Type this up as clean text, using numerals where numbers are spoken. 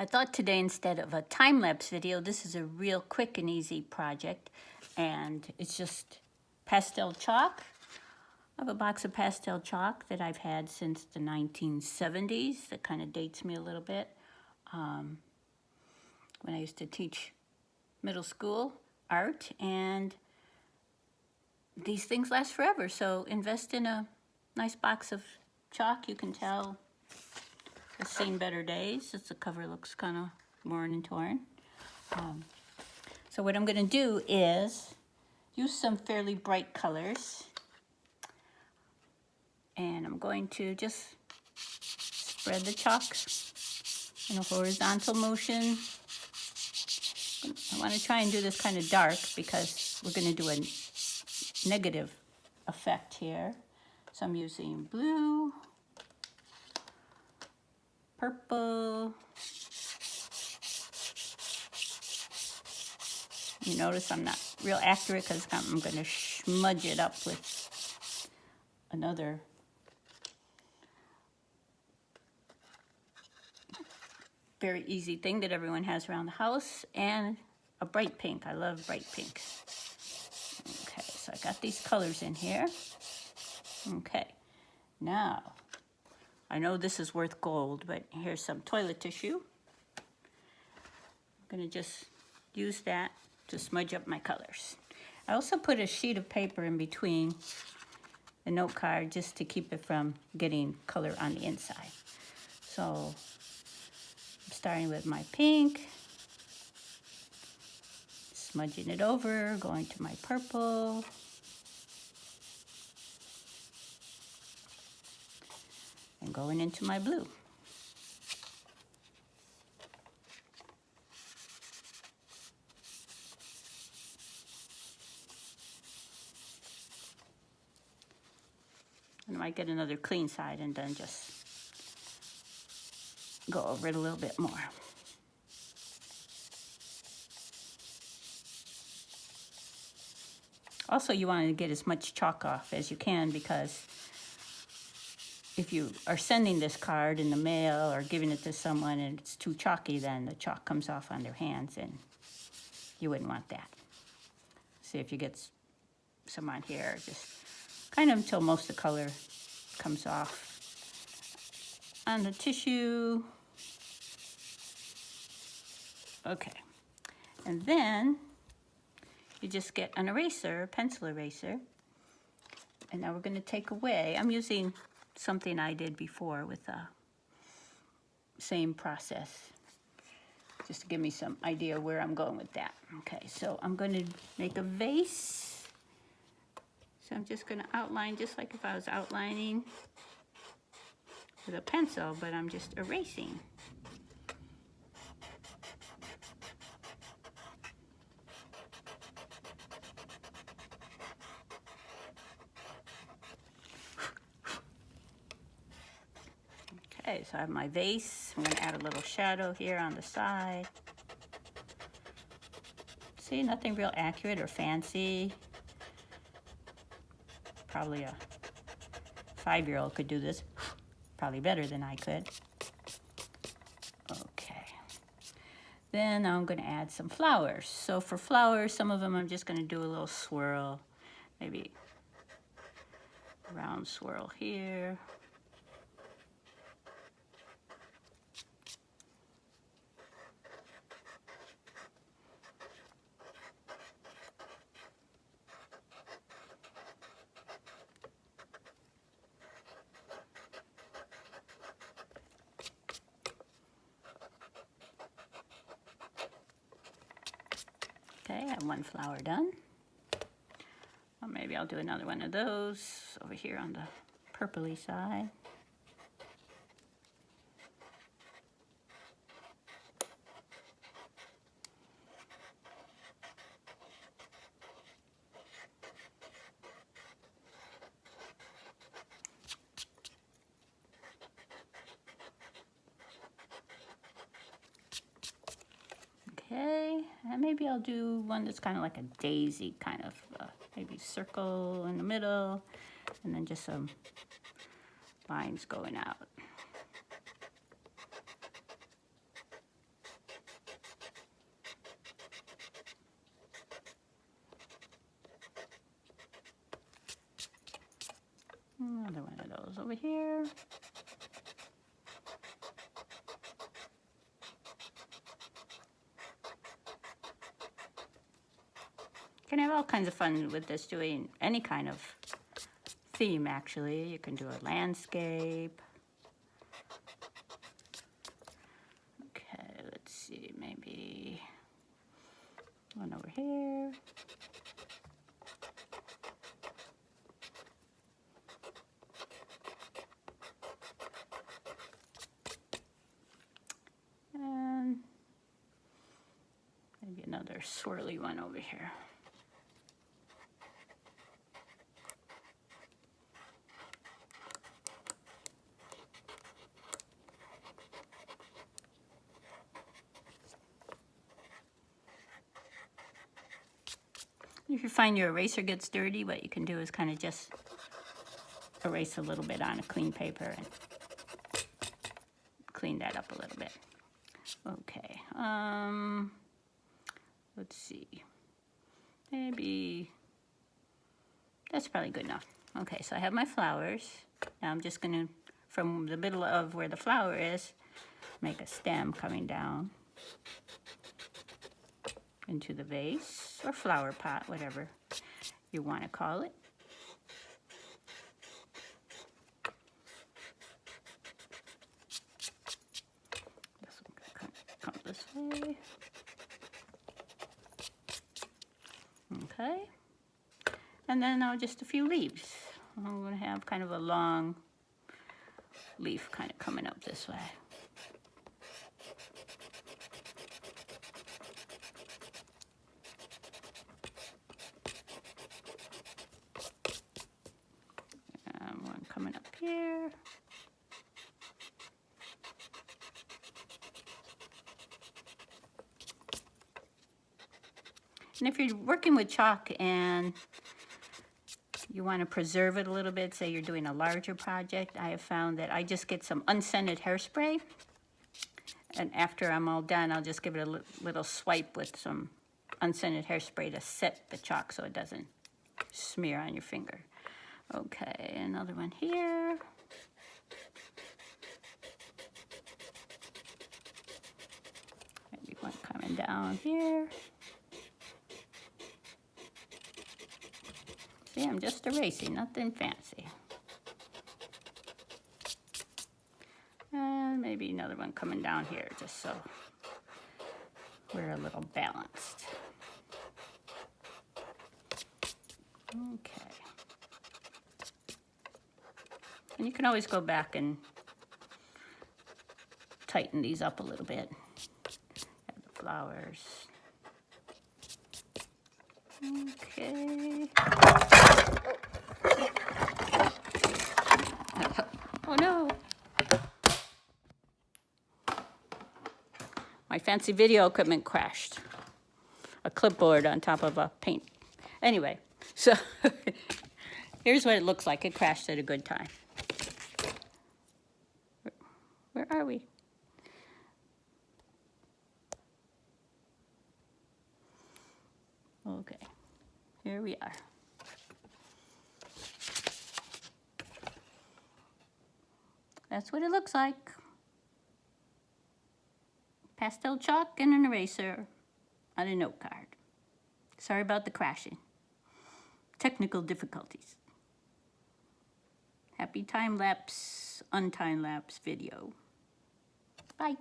I thought today, instead of a time-lapse video, this is a real quick and easy project, and it's just pastel chalk. I have a box of pastel chalk that I've had since the 1970s. That kind of dates me a little bit. When I used to teach middle school art, and these things last forever, so invest in a nice box of chalk. You can tell it's seen better days. The cover looks kind of worn and torn. So what I'm going to do is use some fairly bright colors, and I'm going to just spread the chalk in a horizontal motion. I want to try and do this kind of dark because we're going to do a negative effect here. So I'm using blue, purple. You notice I'm not real accurate because I'm going to smudge it up with another very easy thing that everyone has around the house, and a bright pink. I love bright pink. Okay, so I got these colors in here. Okay, now I know this is worth gold, but here's some toilet tissue. I'm going to just use that to smudge up my colors. I also put a sheet of paper in between the note card just to keep it from getting color on the inside. So I'm starting with my pink, smudging it over, going to my purple, and going into my blue. And I might get another clean side and then just go over it a little bit more. Also, you want to get as much chalk off as you can, because if you are sending this card in the mail or giving it to someone and it's too chalky, then the chalk comes off on their hands, and you wouldn't want that. See if you get some on here, just kind of until most of the color comes off on the tissue. Okay, and then you just get an eraser, a pencil eraser, and now we're going to take away. I'm using something I did before with the same process, just to give me some idea where I'm going with that. Okay, so I'm going to make a vase. So I'm just going to outline just like if I was outlining with a pencil, but I'm just erasing. Okay, so I have my vase. I'm going to add a little shadow here on the side. See, nothing real accurate or fancy. Probably a 5-year-old could do this probably better than I could. Okay. Then I'm going to add some flowers. So for flowers, some of them I'm just going to do a little swirl. Maybe a round swirl here. Okay, I have one flower done. Or maybe I'll do another one of those over here on the purpley side. Okay, and maybe I'll do one that's kind of like a daisy, kind of maybe circle in the middle, and then just some lines going out. Another one of those over here. You can have all kinds of fun with this, doing any kind of theme, actually. You can do a landscape. Okay, let's see, maybe one over here. And maybe another swirly one over here. If you find your eraser gets dirty, what you can do is kind of just erase a little bit on a clean paper and clean that up a little bit. Okay, let's see. Maybe that's probably good enough. Okay, so I have my flowers. Now I'm just gonna, from the middle of where the flower is, make a stem coming down into the vase or flower pot, whatever you want to call it. This one can come this way. Okay, and then now just a few leaves. I'm going to have kind of a long leaf kind of coming up this way. One coming up here. And if you're working with chalk and you want to preserve it a little bit, say you're doing a larger project, I have found that I just get some unscented hairspray, and after I'm all done, I'll just give it a little swipe with some unscented hairspray to set the chalk so it doesn't smear on your finger. Okay, another one here. Maybe one coming down here. See, I'm just erasing, nothing fancy. And maybe another one coming down here, just so we're a little balanced. Okay. And you can always go back and tighten these up a little bit. Add the flowers. Okay. Oh no. My fancy video equipment crashed. A clipboard on top of a paint. Anyway, so here's what it looks like. It crashed at a good time. Where are we? Okay, here we are. That's what it looks like. Pastel chalk and an eraser on a note card. Sorry about the crashing. Technical difficulties. Happy time-lapse, untime-lapse video. Bye.